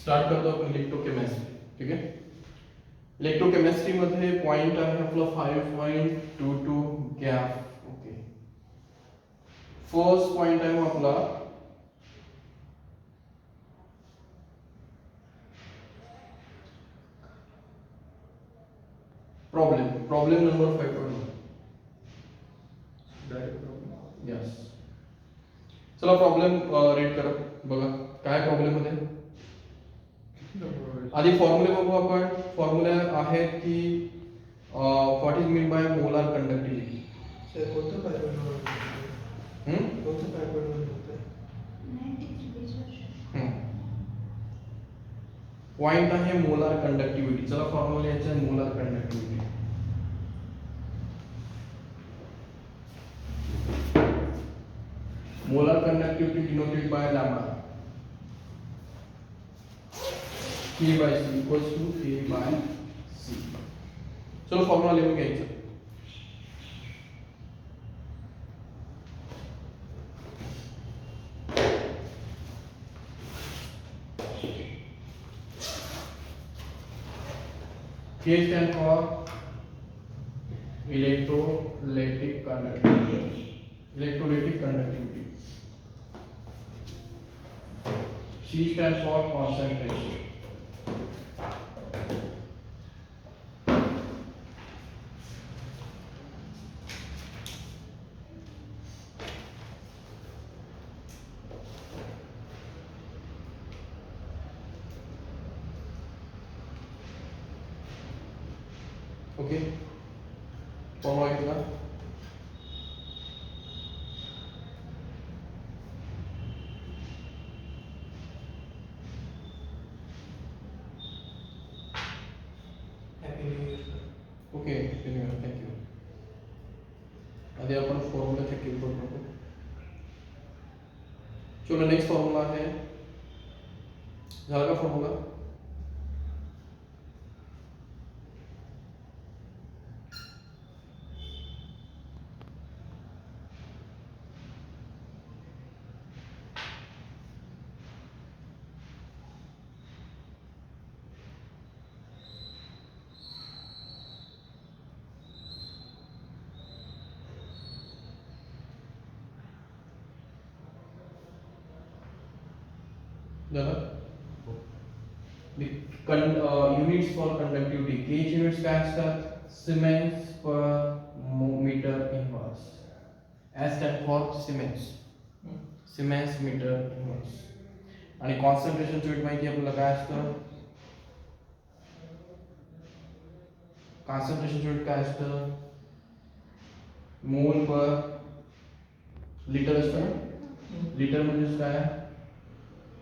Start करतो आपण electrochemistry. ठीक आहे. इलेक्ट्रोकेमिस्ट्री मध्ये पॉइंट आहे आपला 5.22 गॅप. ओके. फर्स्ट पॉइंट आहे आपला problem number 5.1. Direct problem. Yes. चला प्रॉब्लेम रीड करा. बघा काय प्रॉब्लेम मध्ये. आधी फॉर्म्युले बघू आपण. फॉर्म्युले आहेत की what is mean bye molar conductivity. Sir कोणतं पॅटर्न कोणतं पॅटर्न होतं? पॉइंट आहे मोलार कंडक्टिव्हिटी. चला फॉर्म्युला याचा molar conductivity. Molar conductivity denoted by lambda. K by C equals to K by C. चलो फॉर्म्युला लिहून घ्यायचा. K stand for electrolytic conductivity. Electrolytic conductivity. C stands for concentration. Okay. Formula कितना. Happy new year sir. Okay. Thank you. आधी आपण formula check करू. चलो next formula आहे. झाला का फॉर्म्युला. Units for conductivity. के युनिट्स काय असतात. Siemens per metre inverse. S स्टँड for siemens. Siemens meter inverse. आणि कॉन्सन्ट्रेशन युनिट माहिती आपल्याला काय असतं. कॉन्सन्ट्रेशन युनिट काय असतं. मोल पर लिटर असतं. लिटर म्हणजे काय.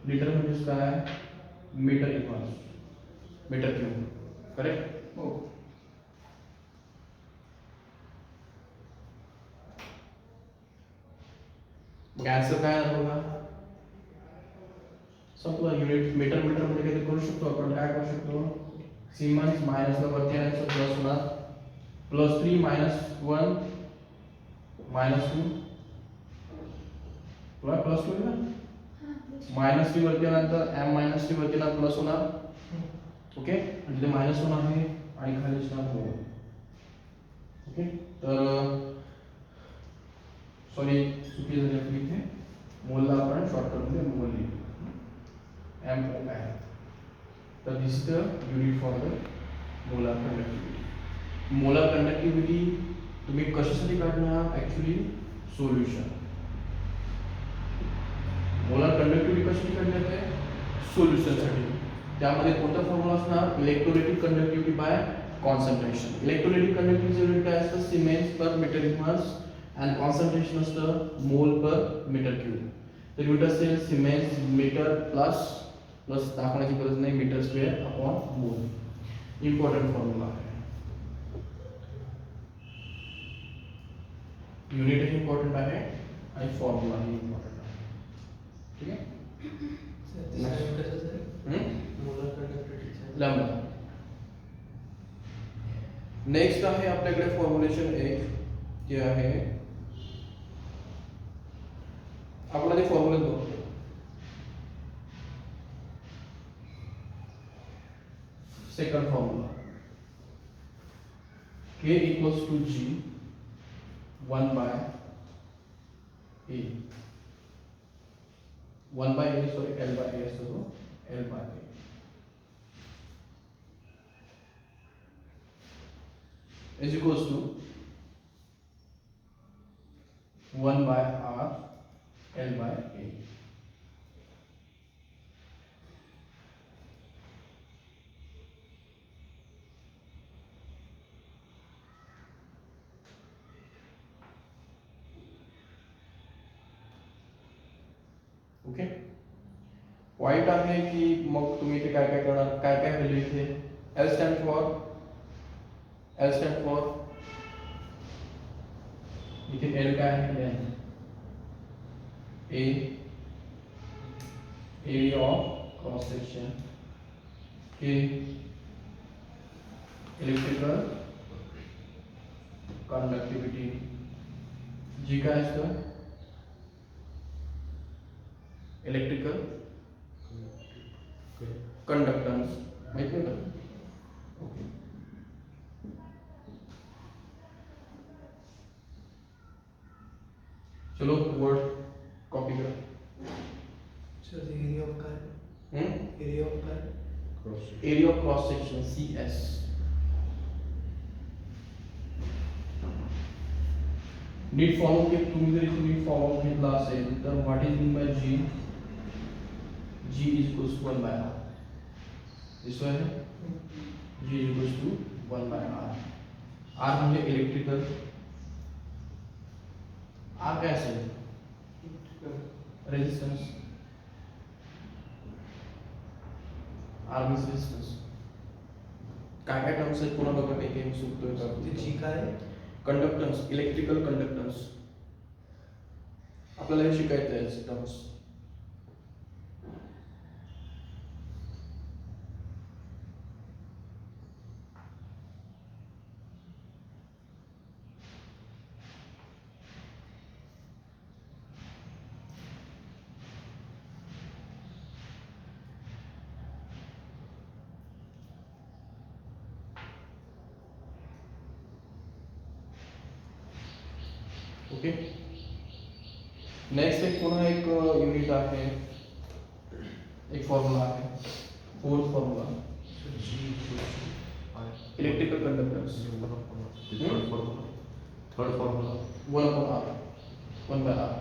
लिटर म्हणजे काय. Meter inverse. Meter cube. Correct. हो. आन्सर काय आहे बघा. संपलं. युनिट मीटर मध्ये किती करू शकतो आपण. काय करू शकतो. सिमेंस मायनस वरती आणायचं प्लस होणार. +3 -1 -2 +2 ना. -3 वरती आल्यानंतर m-3 वरती ना प्लस होणार. ओके. आणि तिथे -1 आहे आणि खाली असणार मोल. ओके. तर सॉरी चुकी झाली आपली इथे. मोलला आपण शॉर्टकट मध्ये मोल लिहितो. m काय. तर this is the unit for the molar conductivity. Molar conductivity तुम्ही कशासाठी काढणार. Actually solution. मोलार कंडक्टिव्हिटी कशासाठी काढण्यात आहे. सोल्युशनसाठी. त्यामध्ये कोणता फॉर्म्युला असणार. Electrolytic conductivity by concentration. Electrolytic conductivity unit काय असतं. सिमेंस पर मीटर इनवर्स आणि कॉन्सन्ट्रेशन असतं मोल पर मीटर क्यूब. तर युनिट असेल सिमेंस मीटर प्लस दाखवण्याची गरज नाही. Metre square upon mole. Important formula आहे. युनिट ही इम्पॉर्टंट आहे आणि फॉर्म्युला ही इम्पॉर्टंट आहे. ठीक आहे. सर तिसरं कसं sir. Molar conductivity. Lambda. Next आहे आपल्याकडे फॉर्म्युलेशन 1. जे आहे आपण आधी फॉर्म्युला बघतो. second formula, K equals to G 1 by A. 1 by A, sorry, L by A, so L by A. Is equals to 1 by R L by A. Okay, वाईट आहे की मग तुम्ही इथे काय काय करणार, काय काय व्हॅल्यू इथे L स्टँड फॉर इथे L काय आहे, A area of cross section, K electrical conductivity, G काय असतं इलेक्ट्रिकल कंडक्टन्स, माहिती आहे का? ओके, चलो वर्ड कॉपी करा. सर एरिया ऑफ काय, एरिया ऑफ काय, area of cross section CS. Neat form के तुम्ही जरी तुम्ही फॉर्म घेतला असेल तर what is mean by G, G is equals to 1 by R. दिसतोय आहे, G is equals to 1 by R. R म्हणजे इलेक्ट्रिकल, R काय असेल रेजिस्टन्स, R मीन्स रेजिस्टन्स. काय काय टर्म्स आहेत पुन्हा बघा, काही काही सुटतोय का ते जी काय, कंडक्टन्स, इलेक्ट्रिकल कंडक्टन्स आपल्याला हे शिकायचं आहे टर्म्स. ओके, नेक्स्ट एक पुन्हा एक युनिट आहे, एक फॉर्म्युला आहे, fourth formula electrical conductance. Third formula 1 upon R, 1 by R.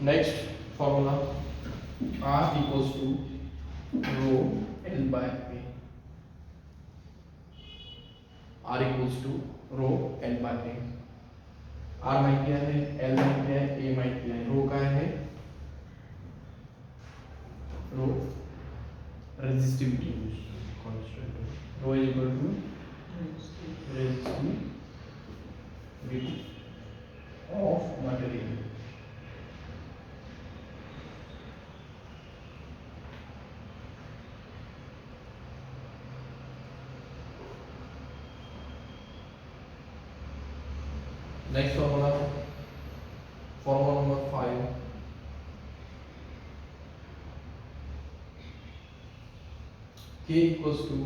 Next formula, R equals to rho L by A. R equals to rho L by A. R माहिती आहे, L माहिती आहे, A माहिती आहे, rho काय आहे, rho resistivity. Rho is equal to resistivity of material. Next formula, formula number 5. K equals to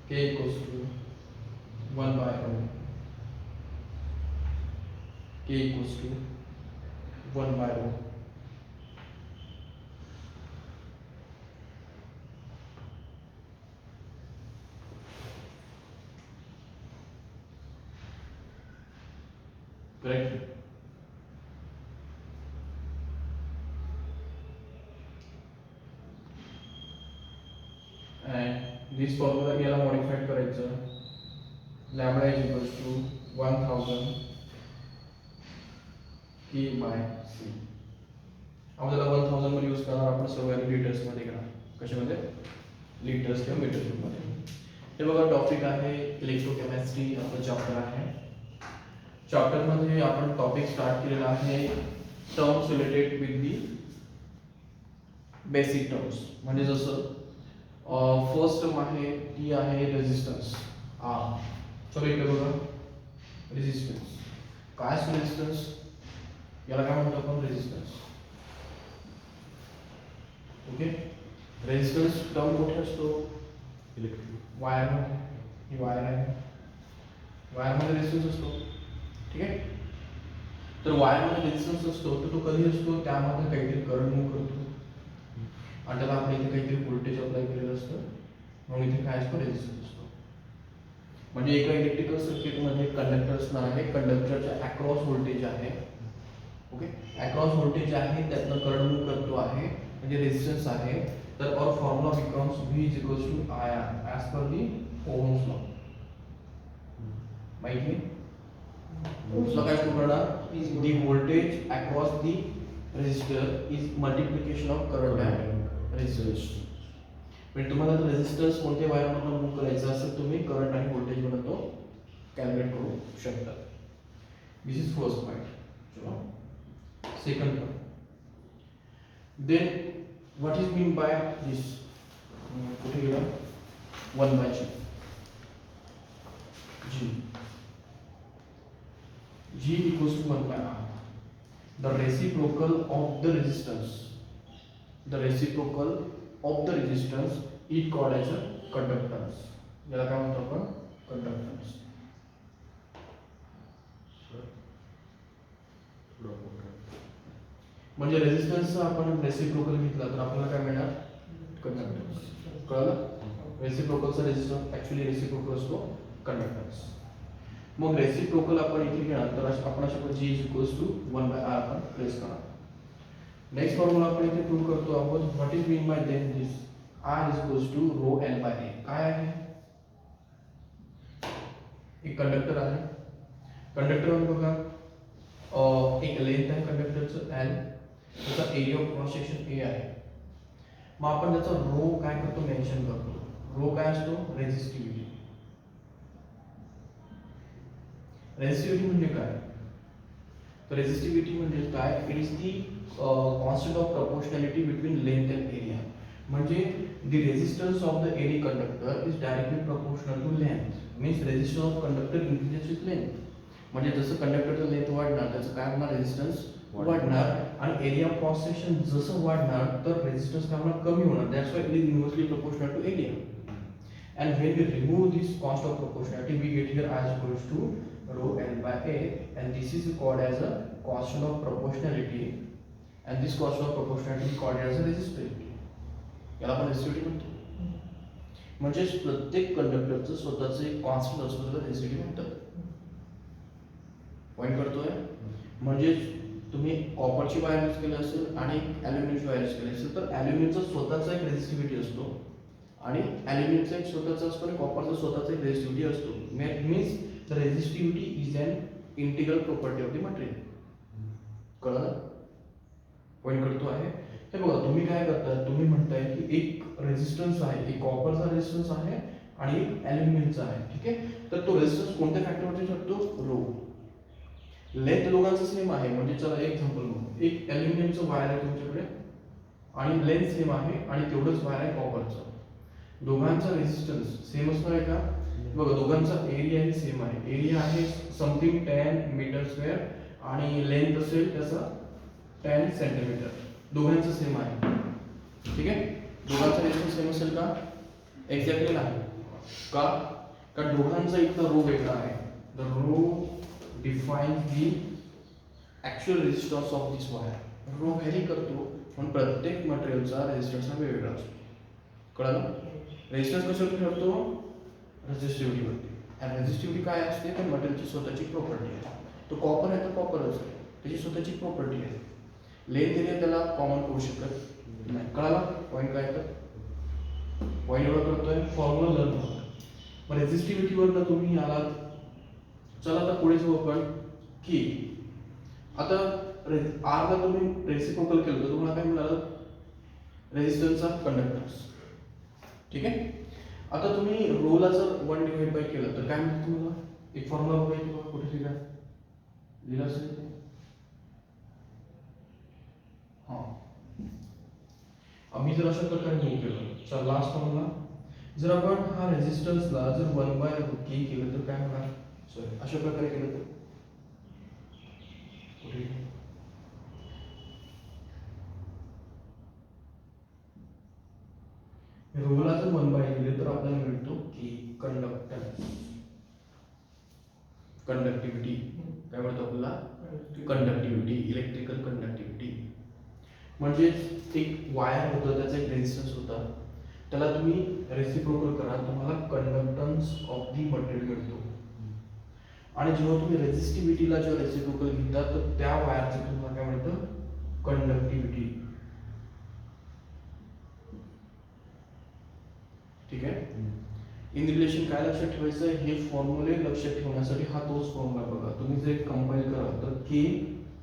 K equals to 1 by rho. K equals to 1 by rho. Correct? And this formula याला modified करायचं, lambda is equals to 1000 K by C. आपल्याला 1000 मध्ये use करणार, आपण सर्व litres मध्ये घेणार. कशामध्ये? लिटर्स किंवा मीटर क्यूब मध्ये. हे बघा टॉपिक आहे इलेक्ट्रोकेमिस्ट्री, आपलं चॅप्टर आहे. चॅप्टर मध्ये आपण टॉपिक स्टार्ट केलेला आहे terms related with the basic terms. म्हणजे जसं फर्स्ट टर्म आहे ती आहे रेजिस्टन्स R, चलो इकडे बघा, रेजिस्टन्स. काय असतो रेजिस्टन्स? याला काय म्हणतो आपण? रेजिस्टन्स. ओके, रेजिस्टन्स टर्म कुठे असतो? वायर मध्ये. ही वायर आहे, वायर मध्ये रेजिस्टन्स असतो. ठीक आहे, तर वायर मध्ये रेजिस्टन्स असतो तर तो कधी असतो? त्यामध्ये काहीतरी करंट मूव्ह करतो आणि त्याला आपण इथे काहीतरी व्होल्टेज अप्लाय केलेलं असतं, म्हणून इथे काय असतो? रेजिस्टन्स असतो. म्हणजे एका इलेक्ट्रिकल सर्किट मध्ये कंडक्टर असणार आहे, कंडक्टरच्या अक्रॉस व्होल्टेज आहे. ओके, अक्रॉस व्होल्टेज आहे, त्यातनं करंट मूव्ह करतो आहे, म्हणजे रेजिस्टन्स आहे. तर our formula becomes V is equals to IR as per the Ohm's law. माहिती आहे? Ohm's law काय असतो करणार? The voltage across the resistor is multiplication of current and resistance. म्हणजे तुम्हाला जर रेजिस्टन्स कोणत्या वायरमधून मूव्ह करायचा असेल, तुम्ही करंट आणि व्होल्टेज म्हणून तो कॅल्क्युलेट करू शकता. This is first point. चलो second point. Then what is mean by this? कुठे गेला? 1 by G. G equals to 1 by R. The reciprocal of the resistance. The reciprocal of the resistance is called as a conductance. याला काय म्हणतो आपण? Conductance. म्हणजे रेजिस्टन्सचा आपण reciprocal घेतला तर आपल्याला काय मिळणार? कंडक्टन्स. कळलं? रेसिप्रोकलचा रेजिस्टन्स ऍक्च्युअली रेसिप्रोकल असतो कंडक्टन्स. मग रेसिप्रोकल आपण इथे घेणार तर आपण अशा G is equals to 1 by R आपण प्लेस करणार. नेक्स्ट फॉर्म्युला आपण इथे प्रूव्ह करतो आपण. What is mean by then this? R is equals to rho L by A. काय आहे? एक कंडक्टर आहे. कंडक्टर बघा, एक लेंथ आहे कंडक्टरचं L, त्याचा area of cross section A आहे. मग आपण त्याचा रो काय करतो? मेन्शन करतो. रो काय असतो? रेझिस्टिव्हिटी. रेझिस्टिव्हिटी म्हणजे काय? तर रेझिस्टिव्हिटी म्हणजे काय? It is the constant of proportionality between length and area. म्हणजे the resistance of the any conductor is directly proportional to length. Means resistance of conductor increases with length. म्हणजे जसं कंडक्टरचं length वाढणार त्याचं काय होणार? रेजिस्टन्स वाढणार. आणि एरिया ऑफ क्रॉस सेक्शन जसं वाढणार तर रेजिस्टन्स काय होणार? कमी होणार. That's why it is inversely proportional to area. And when we remove this constant of proportionality, we get here I is equals to rho L by A, and this is called as a constant of proportionality, and this constant of proportionality is called as a resistivity. याला आपण resistivity म्हणतो. म्हणजे प्रत्येक कंडक्टरचं स्वतःचं एक constant असतो, त्याला resistivity म्हणतात. पॉईंट करतोय? म्हणजे तुम्ही कॉपरची वायर यूज केली असेल आणि ॲल्युमिनियमची वायर यूज केली असेल तर ॲल्युमिनियमचा स्वतःचा एक रेजिस्टिव्हिटी असतो आणि ॲल्युमिनियमचा एक स्वतःचा असतो आणि कॉपरचा स्वतःचा एक रेजिस्टिव्हिटी असतो. Means the resistivity is an integral property of the material. कळलं? पॉईंट करतो आहे. हे बघा, तुम्ही काय करताय? तुम्ही म्हणताय की एक रेजिस्टन्स आहे, एक कॉपरचा रेजिस्टन्स आहे आणि एक ॲल्युमिनियमचा आहे. ठीक आहे, तर तो रेजिस्टन्स कोणत्या फॅक्टरवरती ठरतो? रो. लेंथ दोघांचं सेम आहे. म्हणजे चला एक एक्झाम्पल बघू. एक ॲल्युमिनियमचं वायर आहे तुमच्याकडे आणि लेंथ सेम आहे आणि तेवढंच वायर आहे कॉपरचं. दोघांचा रेजिस्टन्स सेम असणार आहे का? बघा, दोघांचा एरिया ही सेम आहे. एरिया आहे समथिंग 10 मीटर स्क्वेअर आणि लेंथ असेल त्याचा 10 सेंटीमीटर. दोघांचं सेम आहे. ठीक आहे, दोघांचा रेजिस्टन्स सेम असेल का? एक्झॅक्टली नाही. का? कारण दोघांचा इथला रो वेगळा आहे. The rho defines the actual resistance of this wire. Rho vary करतो पण प्रत्येक मटेरियलचा रेजिस्टन्स हा वेगवेगळा असतो. कळलं? रेजिस्टन्स कशावर ठरतो? रेजिस्टिव्हिटीवरती. आणि रेजिस्टिव्हिटी काय असते? तर मटेरियलची स्वतःची प्रॉपर्टी आहे. तो कॉपर आहे तर कॉपरच आहे, त्याची स्वतःची प्रॉपर्टी आहे. लेंथ एरिया त्याला कॉमन करू शकत नाही. कळाला पॉईंट काय? तर पॉईंट एवढा करतोय. फॉर्म्युला लर्न करा. मग रेजिस्टिव्हिटीवरनं तुम्ही आलात. चला आता पुढे जाऊ आपण की आता आरला तुम्ही रेसिप्रोकल केलं तर तुम्हाला काय मिळालं? Resistance of conductance. ठीक आहे, आता तुम्ही रोला जर 1 डिवाइड बाय केलं तर काय मिळतं तुम्हाला? एक फॉर्म्युला बघायची बघा, कुठे लिहिला असेल. हां, आम्ही जर अशा प्रकारे मूव्ह केलं. चला लास्ट फॉर्म्युला जर आपण हा रेझिस्टन्सला जर 1/k केलं तर काय होणार? सॉरी, अशा प्रकारे केलं तर रोला जर 1/k दिले तर आपल्याला मिळतो की कंडक्टिव्हिटी. काय म्हणतो आपल्याला? Conductivity, electrical conductivity. म्हणजे एक वायर होतं, त्याचा एक रेझिस्टन्स होता, त्याला तुम्ही रेसिप्रोकल करा, तुम्हाला कंडक्टन्स ऑफ दी मटेरियल मिळतो. आणि जेव्हा तुम्ही रेझिस्टिव्हिटीला जेव्हा रेसिप्रोकल घेता तर त्या वायरचं तुम्हाला काय मिळतं? कंडक्टिव्हिटी. ठीक आहे. इन रिलेशन काय लक्षात ठेवायचं? हे फॉर्म्युले लक्षात ठेवण्यासाठी हा तोच फॉर्म्युला बघा. तुम्ही जर कंपाईल करा तर k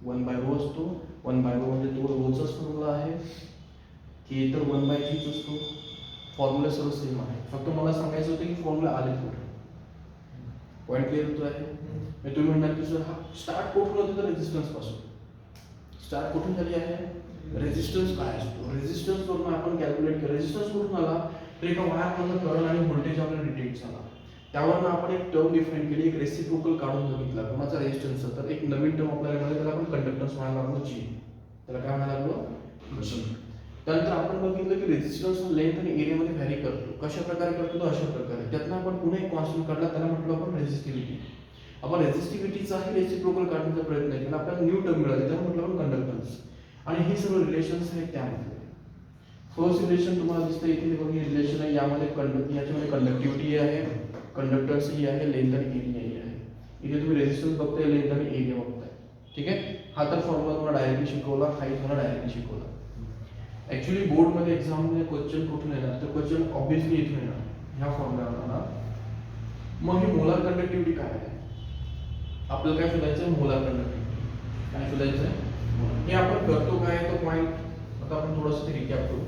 1/ρ असतो. 1/ρ म्हणजे तो रोचाच फॉर्म्युला आहे. k तर 1/gच असतो. फॉर्म्युला सर्व सेम आहे. फक्त मला सांगायचं होतं की फॉर्म्युला आले कुठे. पॉईंट क्लिअर होतो आहे? मी तुम्ही म्हणणार की सर हा स्टार्ट कुठून होतो? तर रेझिस्टन्स पासून. स्टार्ट कुठून झाली आहे? रेझिस्टन्स काय असतो? रेझिस्टन्स वरून आपण कॅल्क्युलेट केलं. रेझिस्टन्स कुठून आला? तर एका वायरमधलं करंट आणि व्होल्टेज आपल्याला डिटेक्ट झाला. त्यावरून आपण एक टर्म डिफाइन केली, एक रेसिप्रोकल काढून बघितला कोणाचा रेझिस्टन्सचा. तर एक नवीन टर्म आपल्याला मिळाला, त्याला आपण कंडक्टन्स म्हणायला लागलो, G. त्याला काय म्हणायला लागलो? G. त्यानंतर आपण बघितलं की रेझिस्टन्स लेंथ आणि एरियामध्ये व्हॅरी करतो. कशा प्रकारे करतो? तो अशा प्रकारे. त्यातनं आपण पुन्हा एक कॉन्स्टंट काढला, त्याला म्हटलं आपण रेझिस्टिव्हिटी. आपण रेझिस्टिव्हिटीचाही रेसिप्रोकल काढण्याचा प्रयत्न केला, आपल्याला न्यू टर्म मिळाली, त्याला म्हटलं आपण कंडक्टन्स. आणि हे सर्व रिलेशन्स आहेत त्यामध्ये. फर्स्ट रिलेशन तुम्हाला दिसतं इथे बघा, रिलेशन आहे यामध्ये याच्यामध्ये कंडक्टिव्हिटी आहे, कंडक्टन्स ही आहे, लेंथ आणि एरिया ही आहे. इथे तुम्ही रेझिस्टन्स बघताय, लेंथ आणि एरिया बघताय. ठीक आहे. हा तर फॉर्म्युला तुम्हाला डायरेक्टली शिकवला, हाही तुम्हाला डायरेक्टली शिकवला. ऍक्च्युली बोर्डमध्ये एक्झाममध्ये क्वेश्चन कुठून येणार? तर क्वेश्चन ऑब्व्हियसली इथून येणार, ह्या फॉर्म्युला. मग ही मोलार कंडक्टिव्हिटी काय आहे? आपल्याला काय शोधायचं आहे? Molar conductivity. काय शोधायचं आहे? हे आपण करतो काय तो पॉईंट आता आपण थोडंसं ते रिकॅप करू.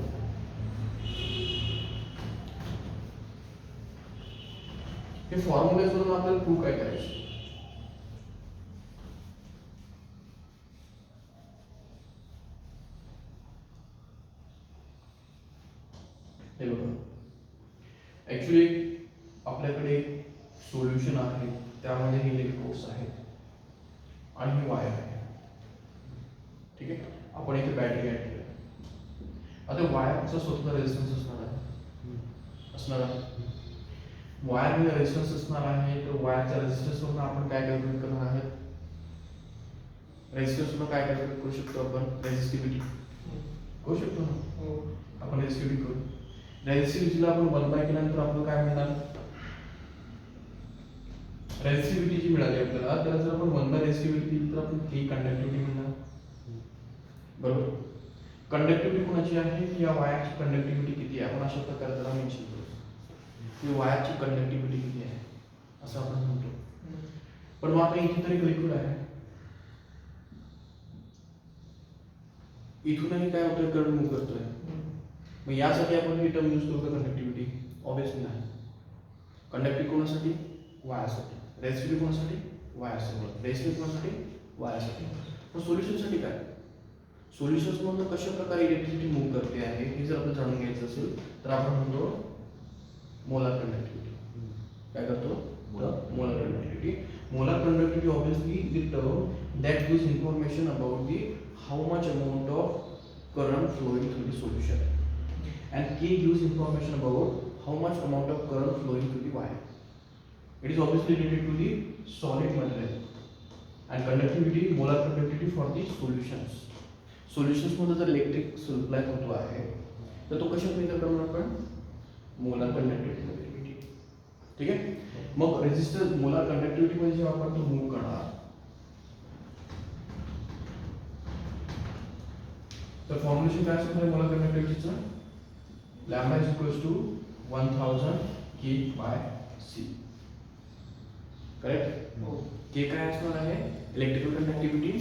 हे फॉर्म्युलेस वरून आपल्याला प्रूव्ह काय करायचं? हे बघा, ऍक्च्युली आपल्याकडे सोल्युशन आहे, त्यामध्ये हे इलेक्ट्रोड्स आहेत आणि ही वायर आहे. ठीक आहे. आपण इथे बॅटरी ऍड केली. आता वायरचा स्वतःचा रेझिस्टन्स असणार आहे. वायरमध्ये रेझिस्टन्स असणार आहे, तर वायरच्या रेझिस्टन्सवरून आपण काय कॅल्क्युलेट करणार आहे? रेझिस्टन्सवरून काय कॅल्क्युलेट करू शकतो आपण? रेझिस्टिव्हिटी करू शकतो ना. आपण रेझिस्टिव्हिटी करू. रेझिस्टिव्हिटीला आपण 1/k केल्यानंतर आपल्याला काय मिळणार? रेझिस्टिव्हिटी जी मिळाली आपल्याला, त्याला जर आपण 1 रेझिस्टिव्हिटी दिली तर आपण k कंडक्टिव्हिटी मिळणार. बरोबर. कंडक्टिव्हिटी कोणाची आहे? या वायरची कंडक्टिव्हिटी किती आहे? आपण अशा प्रकारे त्याला मेन्शन करू. की वायरची कंडक्टिव्हिटी किती आहे असं आपण म्हणतो. पण मग आता इथे तरी लिक्विड आहे, इथूनही काय होतोय? करंट मूव्ह करतोय. मग यासाठी आपण ही टर्म यूज करू का कंडक्टिव्हिटी? ऑब्व्हियसली नाही. कंडक्टिव्हिटी कोणासाठी? वायरसाठी. रेझिस्टिव्हिटी कोणासाठी? वायरसाठी. रेझिस्टिव्हिटी कोणासाठी? वायरसाठी. मग सोल्युशनसाठी काय? सोल्युशन्स मधून कशा प्रकारे इलेक्ट्रिसिटी मूव्ह करते आहे हे जर आपल्याला जाणून घ्यायचं असेल तर आपण म्हणतो मोलार कंडक्टिव्हिटी. काय करतो? Molar conductivity. Molar conductivity obviously the term that gives information about the how much amount of current flowing through the solution, and K gives information about how much amount of current flowing through the wire. It is obviously related to the solid material, and conductivity, molar conductivity for the solutions. Solutions मध्ये जर electric supply होतो आहे तर तो कशा major करणार आपण? Molar conductivity मध्ये. ठीक आहे. मग रेझिस्टर मोलार कंडक्टिव्हिटी मध्ये जेव्हा आपण तो मूव्ह करणार तर फॉर्म्युलेशन काय असणार आहे मोलार कंडक्टिव्हिटीचं? Lambda is equals to 1000 K/C. Correct. K काय असणार आहे? Electrical conductivity,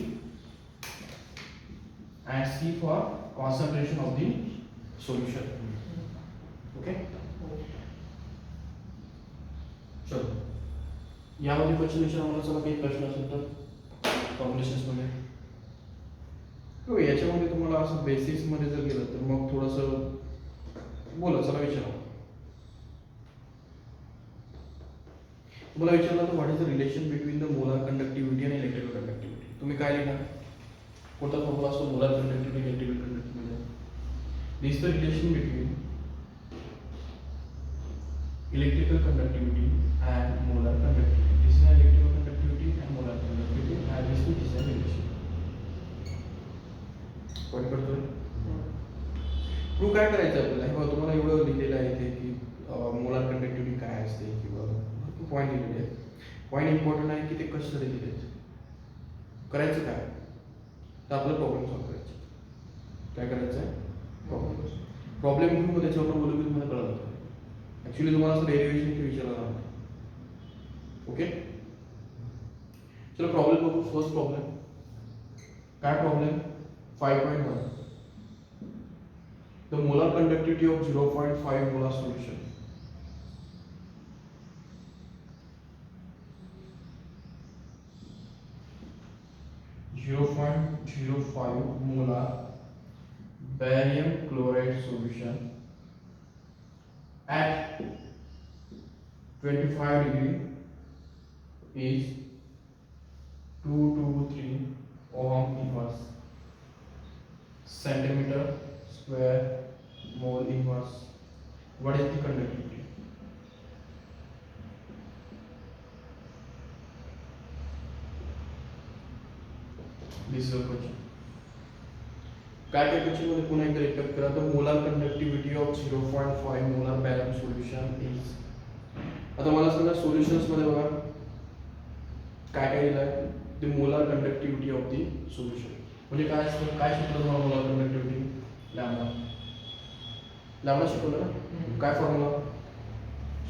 and C for concentration of the solution. Okay. चलो, यामध्ये क्वेश्चन विचारला चला काही प्रश्न असेल तर फॉर्म्युलेशन्स मध्ये. हो, याच्यामध्ये तुम्हाला असं बेसिक्स मध्ये जर गेलं तर मग थोडंसं बोला, चला विचारा. तुम्हाला विचारलं तर what is the relation between the molar conductivity आणि इलेक्ट्रिकल कंडक्टिव्हिटी, तुम्ही काय लिहिणार? कोणता फॉर्म्युला असतो मोलार कंडक्टिव्हिटी आणि electrical conductivity? This the relation between electrical conductivity and molar conductivity. This is an electrical conductivity and molar conductivity and this is a relation. Point करतोय. Prove काय करायचं आपल्याला? हे बघा तुम्हाला एवढं लिहिलेलं आहे इथे की मोलार कंडक्टिव्हिटी काय असते किंवा पॉईंट लिहिलेले आहेत. पॉईंट इम्पॉर्टंट आहे की ते कशासाठी लिहिले आहेत. करायचं काय तर आपलं प्रॉब्लेम सॉल्व्ह करायचं. काय करायचं आहे? प्रॉब्लेम घेऊन त्याच्यावर बोलू की तुम्हाला कळलं होतं. ॲक्च्युली तुम्हाला असं डेरिव्हेशन इथे विचारलं नाही. ओके, चलो प्रॉब्लेम बघू. फर्स्ट प्रॉब्लेम काय? Problem 5.1 the molar conductivity of 0.5 molar solution. Molar barium chloride solution at 25 degree is 223 ohm inverse centimeter square mole inverse. What is the conductivity? This is a question. काय काय question मध्ये पुन्हा एकदा recap करा. तर molar conductivity of 0.5 molar barium solution is. आता मला सांगा सोल्युशन्स मध्ये बघा काय काय दिलं आहे. The molar conductivity of the solution म्हणजे काय असतं? काय शिकलं तुम्हाला मोलार कंडक्टिव्हिटी? लॅम्बडा. लॅम्बडा शिकवलं ना. काय फॉर्म्युला?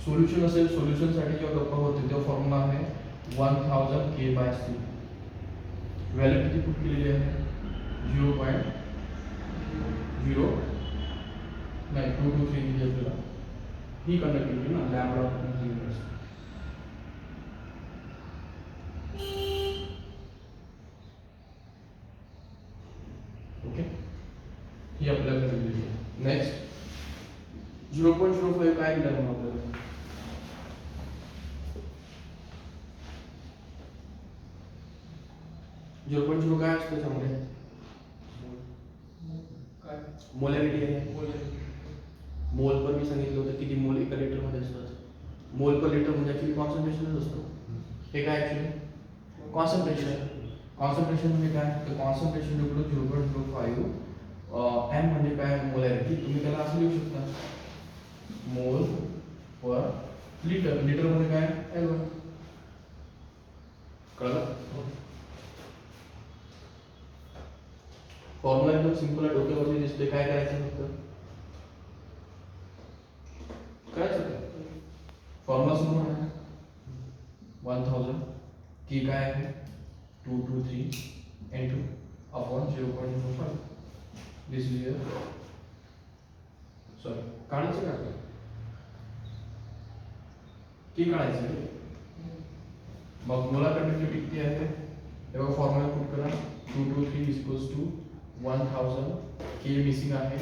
सोल्युशन असेल, सोल्युशनसाठी जेव्हा गप्पा होते तेव्हा फॉर्म्युला आहे 1000 K/C. व्हॅल्यू किती पुट केलेली आहे? 0.0 नाही 223 दिली आपल्याला. ही कंडक्टिव्हिटी ना लॅम्बडा. ओके, ही आपल्याला दिलेली आहे. नेक्स्ट 0.05 काय दिलं मग आपल्याला? 0.0 काय असतं त्याच्यामध्ये? मोलॅरिटी आहे. मोल पर मी सांगितलं होतं किती मोल एका लिटर मध्ये असतात. मोल पर लिटर म्हणजे ऍक्च्युली कॉन्सन्ट्रेशनच असतं. हे काय ऍक्च्युली? कॉन्सन्ट्रेशन. कॉन्सन्ट्रेशन म्हणजे काय? तर कॉन्सन्ट्रेशन इक्वल टू 0.05 एम म्हणजे काय? मोलॅरिटी. तुम्ही त्याला असं लिहू शकता मोल पर लिटर. लिटर मध्ये काय? एल. कळलं? फॉर्म्युला एकदम सिंपल आहे, डोक्यावरती दिसते. काय करायचं फक्त? फॉर्म्युला समोर आहे 1000 की काय आहे 223 into upon 0.05. This is your sorry काढायचं का की काढायचं. मग मोलार कंडक्टिव्हिटी किती आहे तेव्हा फॉर्म्युला पुट करा. 223 इक्वल्स टू 1000 के मिसिंग आहे.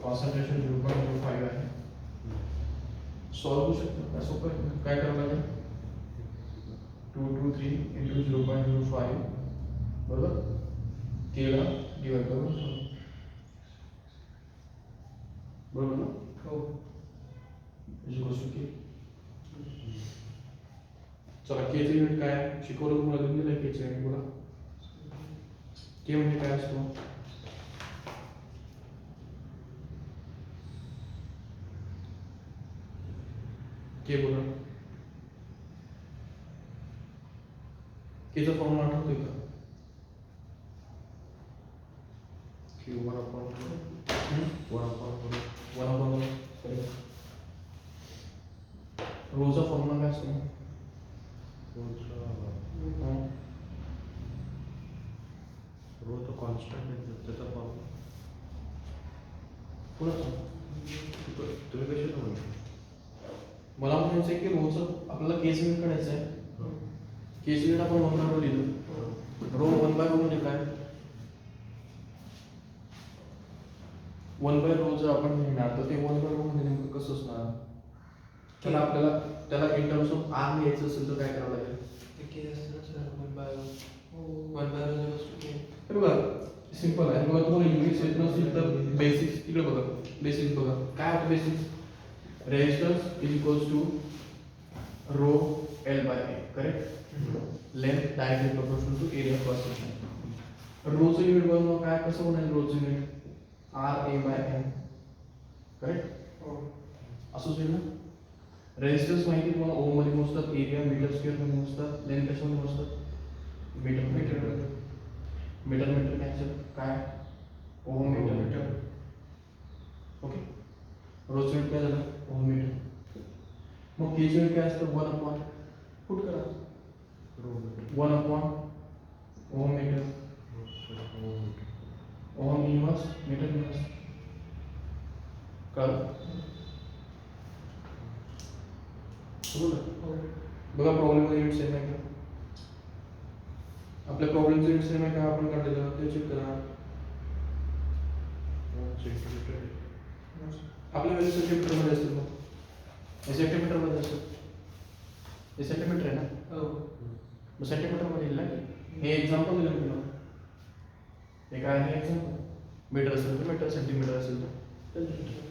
कॉन्सन्ट्रेशन 0.05 आहे. सॉल्व होऊ शकतो. काय सोपं आहे. काय करावं लागेल? 223 into 0.05 बरोबर केला डिवाइड करून बरोबर ना. हो के. चला के चे युनिट काय शिकवलं तुम्हाला? लिहून दिलं के चे युनिट. बोला के म्हणजे काय असतो? के बोला. केचा फॉर्म्युला आठवतोय का? Q 1/1. रोचा फॉर्म्युला काय असतो? रो तो कॉन्स्टंट आहे त्याचा फॉर्म्युला कोणाचा? तुम्ही कशाला म्हणता? मला म्हणायचं आहे की रोचं आपल्याला केस युनिट काढायचं आहे. केस युनिट आपण 1/रो लिहिलं. रो 1/रो म्हणजे काय? 1/रो जर आपण लिहिणार तर ते 1/रो म्हणजे नेमकं कसं असणार? तर आपल्याला त्याला इन टर्म्स ऑफ आर लिहायचं असेल तर काय करावं लागेल? ते के असतं ना सर 1/1 के. हे बघा सिंपल आहे. बघा तुम्हाला युनिट्स येत नसतील तर बेसिक्स इकडे बघा. बेसिक्स बघा काय होतं basics? Resistance is equals to rho L by A. Correct. Length directly proportional to area cross section. रोचं युनिट बनवणं काय कसं होणार? रोचं unit R A by N. Correct. असंच होईल ना. रेजिस्टन्स माहिती आहे तुम्हाला ओम मध्ये मोजतात, एरिया मीटर स्क्वेअर मध्ये मोजतात, लेंथ कशामध्ये मोजतात? मीटर मीटर मीटर कॅन्सल काय? ओम मीटर. ओके. रोज युनिट काय झालं? ओम मीटर. मग केच युनिट काय असतं? 1 अपॉन पुट करा 1 अपॉन ओम मीटर. ओम इन्वर्स मीटर इन्वर्स. कळलं? बघा प्रॉब्लेम मध्ये युनिट सेम आहे का? आपल्या प्रॉब्लेमचं युनिट सेम आहे का आपण काढलेलं ते चेक करा. आपल्या व्हॅल्यू सेंटीमीटर मध्ये असेल मग हे सेंटीमीटर मध्ये असेल. हे सेंटीमीटर आहे ना. मग सेंटीमीटर मध्ये येईल ना. हे एक्झाम्पल दिलं मी तुम्हाला. हे काय आहे एक्झाम्पल. मीटर असेल तर मीटर, सेंटीमीटर असेल तर सेंटीमीटर.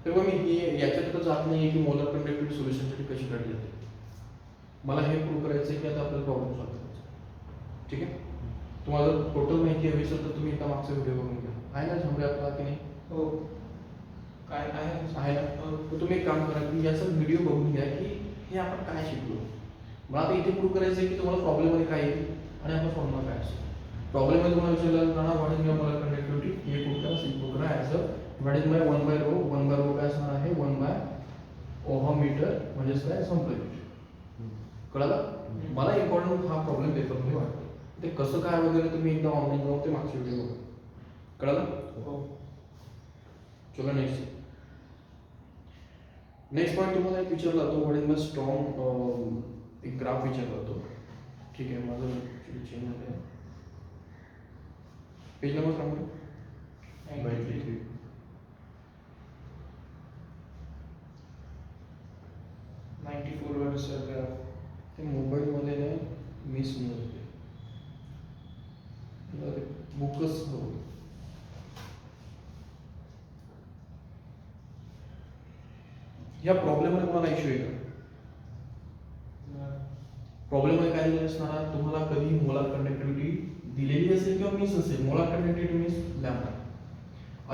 तेव्हा मी याच्यात जात नाही की मोलर कंडक्टिव्हिटी सोल्युशनसाठी कशी काढली जाते. मला हे प्रूव्ह करायचं आहे की आता आपल्याला प्रॉब्लेम सॉल्व्ह करायचा. ठीक आहे. तुम्हाला जर टोटल माहिती हवी असेल तर तुम्ही एका मागचा व्हिडिओ बघून घ्या. आहे ना झोंबे आपला की नाही? हो. काय आहे ना. तर तुम्ही एक काम करा की याचा व्हिडिओ बघून घ्या की हे आपण काय शिकलो. मला आता इथे प्रूव्ह करायचं आहे की तुम्हाला प्रॉब्लेममध्ये काय येईल आणि आपला फॉर्म्युला काय असेल. प्रॉब्लेममध्ये तुम्हाला विचारलं राहणार व्हॉट इज मोलर कंडक्टिव्हिटी. हे प्रूव्ह करा, सिम्पल करा. As a what is by 1 by rho. 1 by rho काय असणार आहे? 1 बाय ओहम मीटर म्हणजेच काय? संपलं. कळलं? मला इम्पॉर्टंट हा प्रॉब्लेम पेपरमध्ये वाटतो. ते कसं काय वगैरे तुम्ही एकदा ऑनलाईन जाऊन ते मागचे व्हिडिओ बघा. कळलं? हो. चला नेक्स्ट. नेक्स्ट पॉईंट तुम्हाला एक विचारला तो व्हॉट इज द स्ट्रॉंग एक ग्राफ विचारला होतो. ठीक आहे. माझं चेंज झालं. पेज नंबर सांगू. 93. 94 वर सर ते मोबाईलमध्ये नाही मिस होऊन जाते. तुला ते बुकच हवं. या प्रॉब्लेममध्ये तुम्हाला इश्यू आहे का? प्रॉब्लेममध्ये काय दिलेलं असणार? तुम्हाला कधी मोलार कंडक्टिव्हिटी दिलेली असेल किंवा मिस असेल. Molar conductivity means lambda.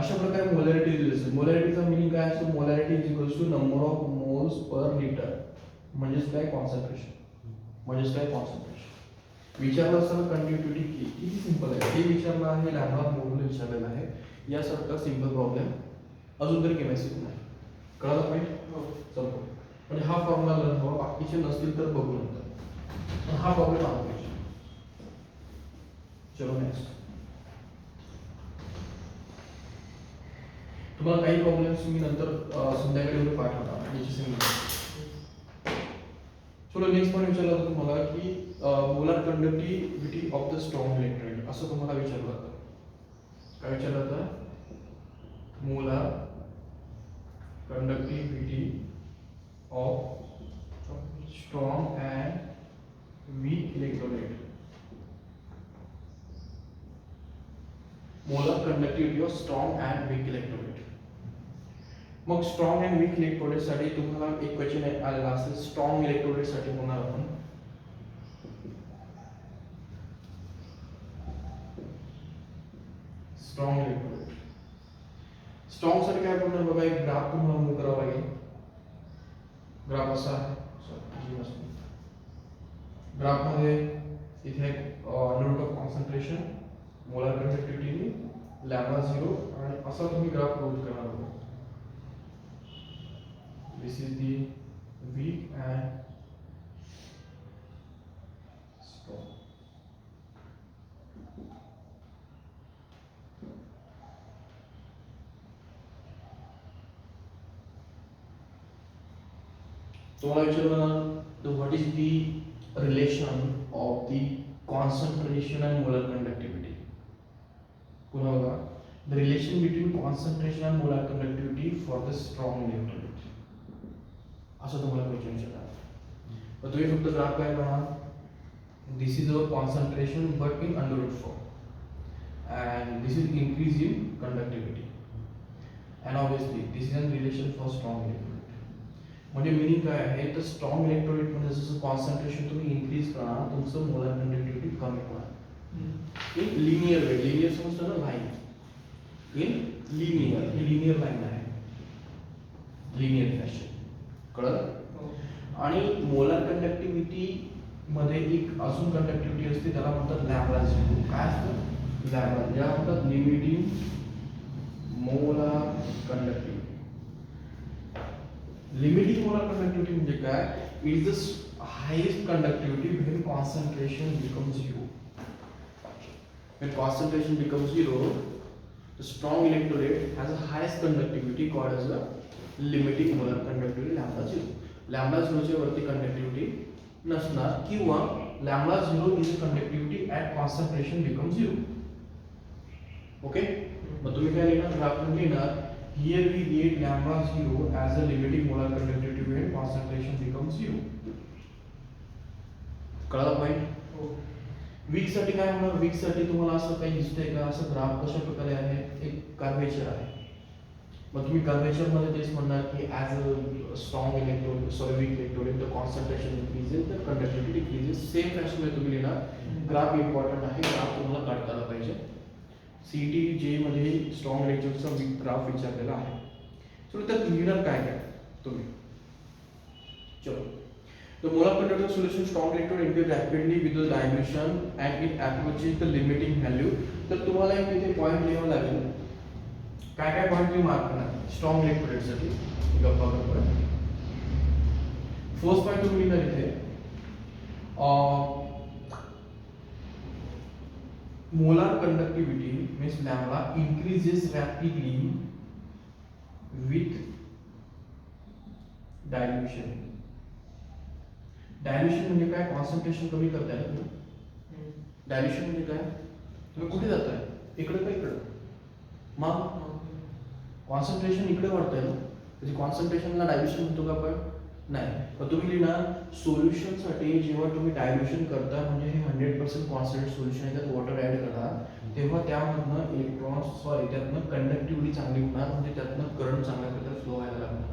अशा प्रकारे मोलॅरिटी दिली असेल. मोलॅरिटीचा मिनिंग काय असतो? Molarity is equals to number of moles per litre. म्हणजेच काय? कॉन्सन्ट्रेशन. म्हणजेच काय? कॉन्सन्ट्रेशन. विचारलं असताना कंडक्टिव्हिटी किती सिंपल आहे. हे विचारलं आहे लॅम्बडा मोलने विचारलेलं आहे. यासारखा सिंपल प्रॉब्लेम अजून तरी केमिस्ट्रीत नाही. कळलं पॉईंट? चलो म्हणजे हा फॉर्म्युला लर्न हवा. बाकीचे नसतील तर बघू नंतर. पण हा प्रॉब्लेम आला पाहिजे. चलो नेक्स्ट. तुम्हाला काही प्रॉब्लेम्स मी नंतर संध्याकाळी पाठवणार याची सिंगल. चलो नेक्स्ट पॉईंट विचारला होता तुम्हाला की molar conductivity of the strong electrode असं तुम्हाला विचारलं होतं. काय विचारलं होतं? Molar conductivity of strong and weak electrolyte. Molar conductivity of strong and weak electrolyte. मग स्ट्रॉंग अँड वीक इलेक्ट्रोलाइट साठी तुम्हाला एक क्वेश्चन आलेला असेल. स्ट्रॉंग इलेक्ट्रोलाइट साठी होणार आपण स्ट्रॉंग इलेक्ट्रोलाइट. स्ट्रॉंग साठी काय करणार बघा. एक ग्राफ तुम्हाला मूव्ह करावा लागेल. ग्राफ असा आहे. ग्राफ मध्ये इथे note of concentration, molar conductivity, lambda 0 आणि असा तुम्ही ग्राफ प्लॉट करणार आहात. This is the weak and strong. तुम्हाला विचारलं what is the relation of the concentration and molar conductivity. पुन्हा बघा the relation between concentration and molar conductivity for the strong electrolyte. असं तुम्हाला क्वेश्चन विचारतात. मग तुम्ही फक्त ग्राफ काय करणार, this is our concentration but in under root form and this is increase in conductivity and obviously this is in relation for strong electrolyte. म्हणजे meaning काय आहे, तर स्ट्रॉंग इलेक्ट्रोलाइट मध्ये जसं कॉन्सन्ट्रेशन तुम्ही इन्क्रीज करणार तुमचं मोलार कंडक्टिव्हिटी कमी होणार. इन लिनियर वे, लिनियर समजतं ना, line in linear, he linear line आहे, लिनियर फॅशन, कळलं. आणि मोलार कंडक्टिव्हिटी मध्ये एक अजून कंडक्टिव्हिटी असते त्याला म्हणतात लॅम्ब्डाज. काय असतं लॅम्ब्डा, ज्या म्हणतात limiting molar conductivity. Limiting molar conductivity म्हणजे काय, it is the highest conductivity when concentration becomes zero. When concentration becomes zero, the strong electrolyte has the highest conductivity called as a limiting molar conductivity lambda zero. Lambda zero च्या वरती conductivity नसणार किंवा lambda zero is a conductivity at concentration becomes zero. Okay? मग तुम्ही काय लिहिणार, graph मध्ये लिहिणार here we get lambda zero as a limiting molar conductivity when concentration becomes zero. कळलं पॉइंट. वीक साठी काय होणार, वीक साठी तुम्हाला असं काही दिसतंय का, असं ग्राफ कशा प्रकारे आहे, एक कर्वेचर आहे. मग तुम्ही कर्वेचर मध्ये तेच म्हणणार की as a strong electrode sorry weak electrode the concentration increases the conductivity decreases. Same fashion मध्ये तुम्ही लिहिणार. ग्राफ इम्पॉर्टंट आहे, ग्राफ तुम्हाला काढता पाहिजे. सीईटी जे मध्ये स्ट्रॉंग इलेक्ट्रोडचा ग्राफ विचारलेला आहे. सो तर लिहिणार काय काय तुम्ही, चलो. The molar conductive solution strong electrode increase rapidly with the dilution and it approaches the limiting value. तर तुम्हाला एक इथे पॉइंट लिहावं लागेल. काय काय पॉइंट तुम्ही मार्क करणार स्ट्रॉंग इलेक्ट्रोड साठी, गप्पा गप्पा. फर्स्ट पॉइंट तुम्ही लिहिणार इथे molar conductivity means lambda increases rapidly with dilution. Dilution म्हणजे काय, कॉन्सन्ट्रेशन कमी करताय ना तुम्ही. डायल्युशन म्हणजे काय, तुम्ही कुठे जाताय, इकडे का इकडे, मग कॉन्सन्ट्रेशन इकडे वाढतंय ना, म्हणजे कॉन्सन्ट्रेशनला डायल्युशन म्हणतो का आपण, नाही. मग तुम्ही लिहिणार सोल्युशनसाठी जेव्हा तुम्ही डायल्युशन करता म्हणजे हे 100% कॉन्सन्ट्रेट सोल्युशन आहे, त्यात वॉटर ॲड करणार तेव्हा त्यामधनं इलेक्ट्रॉन्स सॉरी त्यातनं कंडक्टिव्हिटी चांगली होणार, म्हणजे त्यातनं करंट चांगल्या प्रकारे फ्लो व्हायला लागणार.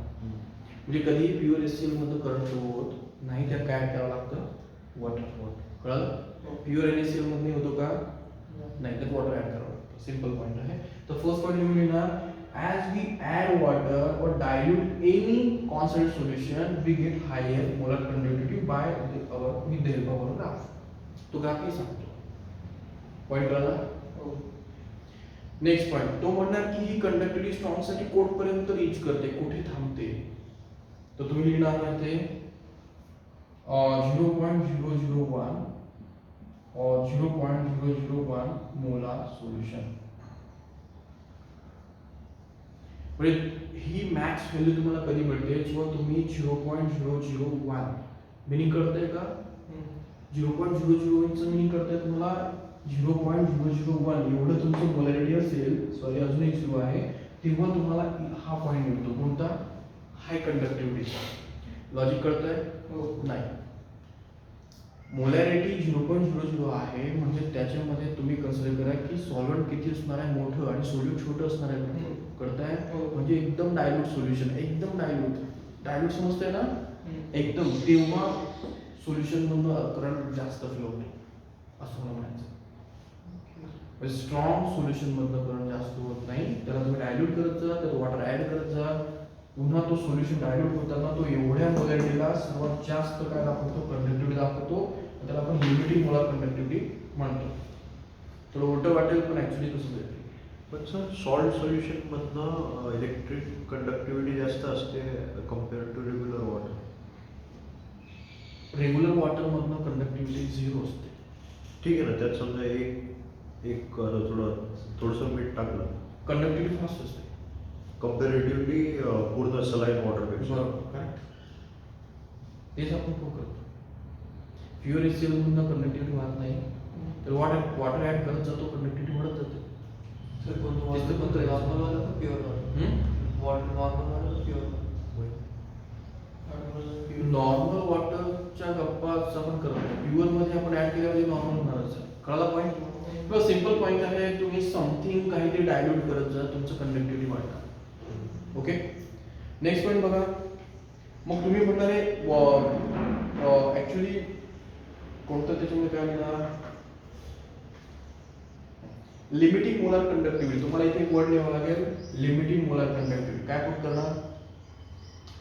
म्हणजे कधी प्युअर एससीएल मधनं करंट फ्लो होत नाही, त्यात काय करावं लागतं, वॉटर. कळलं. प्युअर एनएससीएल मध्ये होतो का, नाही, त्यात वॉटर ऍड करावं लागतं. सिंपल पॉइंट आहे. तर फर्स्ट पॉइंट लिहून लिहिणार ॲज वी ॲड वॉटर और dilute any concentrate solution we get higher molar conductivity by with the help of our graph. तो ग्राफ हे सांगतो. पॉइंट कळला. नेक्स्ट पॉइंट तो म्हणणार की ही कंडक्टिव्हिटी स्ट्रॉंग साठी कोठपर्यंत रीच करते, कुठे थांबते. तर तुम्ही लिहिणार आहे 0.001 और 0.001 मोलार सोल्यूशन. म्हणजे ही मॅक्स व्हॅल्यू तुम्हाला कधी मिळते, जेव्हा तुम्ही 0.001 मिनिंग करताय का, 0.001 चं मिनिंग करताय तुम्हाला 0.001 एवढं तुमचं मोलॅरिटी असेल, सॉरी अजून एक झिरो आहे, तेव्हा तुम्हाला हा पॉइंट मिळतो. कोणता, हाय कंडक्टिव्हिटी. लॉजिक कळतंय नाही. मोलॅरिटी 0.00 आहे म्हणजे त्याच्यामध्ये तुम्ही कन्सिडर करा की सॉल्व्हंट किती असणार आहे, मोठं, आणि सोल्यूट छोटं असणार आहे. कळतंय, म्हणजे एकदम डायल्यूट सोल्युशन, एकदम डायल्यूट समजतंय ना एकदम, तेव्हा सोल्युशन मधून करंट जास्त फ्लो होतो असं मला म्हणायचं. स्ट्रॉंग सोल्युशन मधनं करंट जास्त होत नाही, त्याला तुम्ही डायल्यूट करत जा, त्यात वॉटर ऍड करत जा, पुन्हा तो सोल्युशन डायल्यूट होताना तो एवढ्या मोलॅरिटीला सर्वात जास्त काय दाखवतो, कंडक्टिव्हिटी दाखवतो. त्याला आपण लिमिटिंग मोलार कंडक्टिव्हिटी म्हणतो. थोडं उलटं वाटेल पण ऍक्च्युली तसंच आहे. पण सर सॉल्ट सोल्युशन मधनं इलेक्ट्रिक कंडक्टिव्हिटी जास्त असते compare to regular water. Regular water मधनं कंडक्टिव्हिटी 0 असते. ठीक आहे ना, त्यात समजा एक थोडंसं मीठ टाकलं, कंडक्टिव्हिटी फास्ट असते कम्पॅरेटिव्हली पूर्ण सलाईन वॉटरपेक्षा. करेक्ट. तेच आपण खूप करतो. प्युअर एससीएल मधनं कंडक्टिव्हिटी वाढत नाही, तर वॉटर ऍड करत जातो, कंडक्टिव्हिटी वाढत जाते. सर कोणतं तेच तर water? म्हणतोय. नॉर्मल वाला का प्युअर वाला? हम्म? वॉटर नॉर्मल वाला का प्युअर वाला? नॉर्मल वॉटरच्या गप्पाच आपण करत नाही. प्युअर मध्ये आपण ऍड केल्यावर नॉर्मल होणारच आहे. कळाला पॉईंट? किंवा सिंपल पॉईंट आहे, तुम्ही समथिंग काहीतरी डायल्यूट करत जा, तुमचं कंडक्टिव्हिटी वाढणार. ओके, नेक्स्ट पॉईंट बघा. मग तुम्ही म्हणणारे ऍक्च्युली कोणतं त्याच्यामध्ये काय लिहिणार, लिमिटिंग मोलार कंडक्टिव्हिटी. तुम्हाला इथे एक वर्ड लिहावं लागेल, लिमिटिंग मोलार कंडक्टिव्हिटी. काय पुट करणार,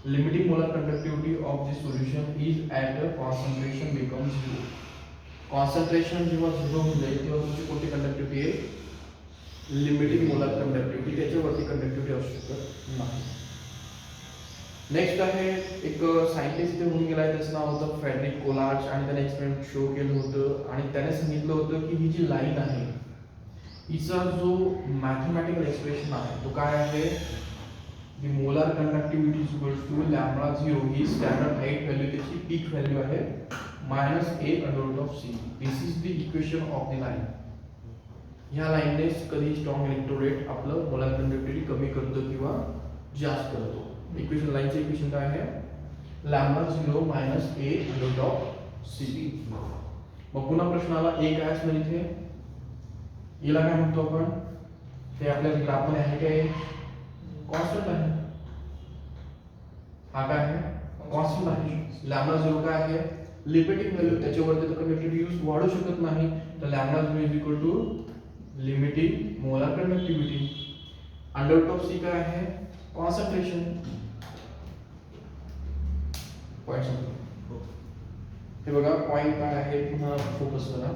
limiting molar conductivity of the solution is at a concentration becomes zero. Concentration जेव्हा झिरो होऊन जाईल तेव्हा तुमची कोणती कंडक्टिव्हिटी आहे, लिमिटिंग मोलार कंडक्टिव्हिटी. त्याच्यावरती कंडक्टिव्हिटी असू शकत नाही. नेक्स्ट आहे एक सायंटिस्ट इथे होऊन गेला आहे, त्याचं नाव होतं फ्रेडरिक कोलार्च, आणि त्याने एक्सपेरिमेंट शो केलं होतं आणि त्याने सांगितलं होतं की ही जी लाईन आहे हिचा जो मॅथमॅटिकल एक्सप्रेशन आहे तो काय आहे, the molar conductivity is equal to lambda 0 ही स्टँडर्ड हाईट व्हॅल्यू, त्याची पीक व्हॅल्यू आहे minus a under root of c. This is the equation of the line. ह्या लाईनने कधी स्ट्रॉंग इलेक्ट्रोरेट आपलं मोलार कंडक्टिव्हिटी कमी करतो किंवा जास्त करतो. इक्वेशन लाईनचं इक्वेशन काय आहे, lambda 0 minus a under root of c. मग पुन्हा प्रश्न आला, a काय असणार इथे, याला काय म्हणतो आपण, ते आपल्या ग्राफ मध्ये आहे काय, कॉन्स्टंट आहे. हा काय आहे, कॉन्स्टंट आहे. लॅम्बडा 0 काय आहे, लिमिटिंग व्हॅल्यू, त्याच्यावरती तर कंडक्टिव्हिटी यूज वाढू शकत नाही. तर lambda 0 is equal to limiting molar conductivity. Under root of c काय आहे, कॉन्सन्ट्रेशन. पॉईंट समजलं? हे बघा पॉईंट काय आहे, पुन्हा फोकस करा.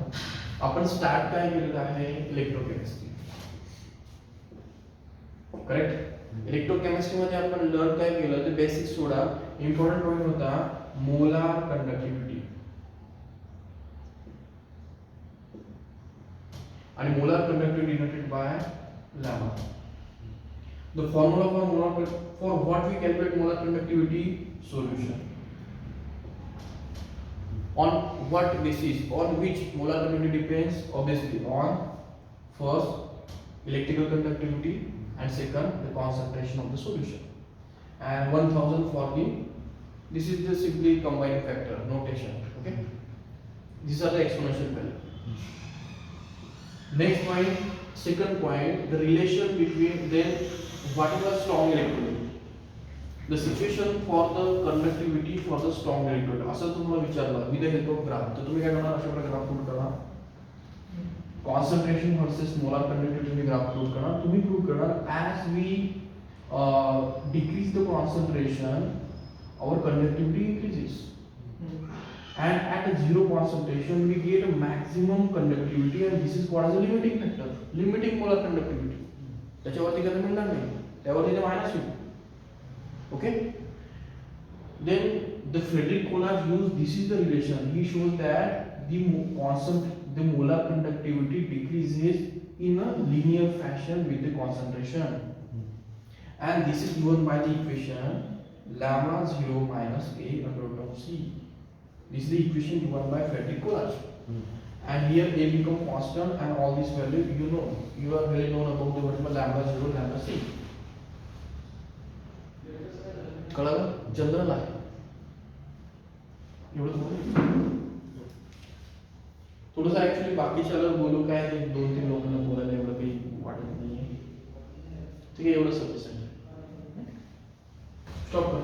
आपण स्टार्ट काय केलेलं आहे, इलेक्ट्रोकेमिस्ट्री. करेक्ट. इलेक्ट्रोकेमिस्ट्री मध्ये आपण लर्न काय केलं, ते बेसिक सोडा. इम्पॉर्टंट पॉईंट होता मोलार कंडक्टिव्हिटी. आणि molar conductivity denoted by lambda. The formula for molar, for what we calculate molar conductivity solution. On what basis, on which molar conductivity depends, obviously on first electrical conductivity and second the concentration of the solution, and 1000 for the, this is the simply combined factor notation. Okay, these are the exponential value. Next point, second point, the relation between then what is a strong electrode, the situation for the conductivity for the strong electrode. असं तुम्हाला विचारलं with the help of graph, तर तुम्ही काय करणार, अशा प्रकारे graph prove करणार. कॉन्सन्ट्रेशन वर्सेस मोलार कंडक्टिव्हिटी तुम्ही ग्राफ प्रूव्ह करणार. तुम्ही प्रूव्ह करणार as we decrease the concentration our conductivity increases, and at a zero concentration we get a maximum conductivity, and this is called as a limiting factor, limiting molar conductivity. त्याच्यावरती कधी मिळणार नाही, त्यावरती ते minus होईल. Okay, then the Frederick Kollars used, this is the relation, he shows that the molar conductivity decreases in a linear fashion with the concentration, and this is given by the equation lambda 0 minus a under root of c. This is the equation given by Frederick Kollars. And here a become constant, and all these values you know, you are very known about the whatever lambda 0 lambda c. कळलं, general आहे एवढं. थोडंसं actually बाकीच्या बोलू काय, 2-3 लोकांना बोलायला एवढं काही वाटत नाहीये. ठीक आहे, एवढं सफिशियंट. स्टॉप कर.